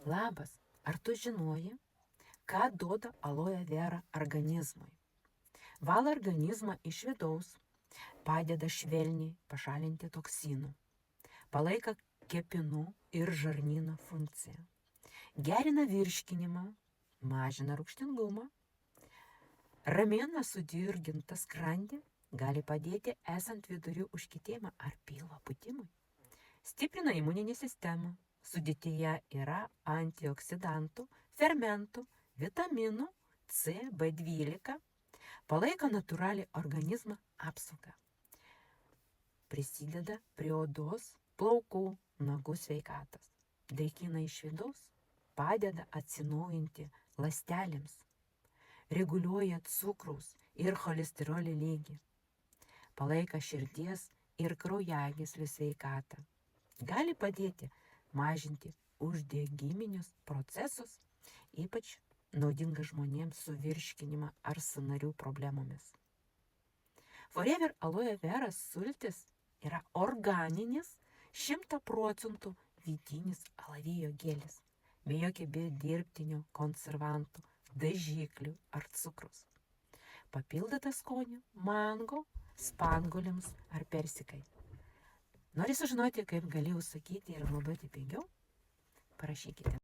Labas, ar tu žinoji, ką duoda aloe vera organizmui? Valo organizmą iš vidaus, padeda švelniai pašalinti toksinų, palaiko kepenų ir žarnyno funkciją, gerina virškinimą, mažina rūgštingumą, ramina sudirgintą skrandį, gali padėti esant vidurių užkietėjimą ar pilvo pūtimui, stiprina imuninę sistemą, sudėtyje yra antioksidantų, fermentų, vitaminų C, B12, palaiko natūraliai organizmą apsaugą, prisideda prie odos, plaukų, nagų sveikatos, drėkina iš vidaus, padeda atsinaujinti ląstelėms, reguliuoja cukraus ir cholesterolio lygį, palaiko širdies ir kraujagyslių sveikatą, gali padėti mažinti uždegiminius procesus, ypač naudinga žmonėms su virškinimo ar sąnarių problemomis. Forever aloe vera sultis yra organinis 100% vidinis alavijo gelis, be jokio dirbtinio konservantų, dažiklių ar cukrus. Papildyta skoniu mango, spanguolėms ar persikai. Nori sužinoti, kaip gali užsakyti ir naudoti pigiau? Parašykite.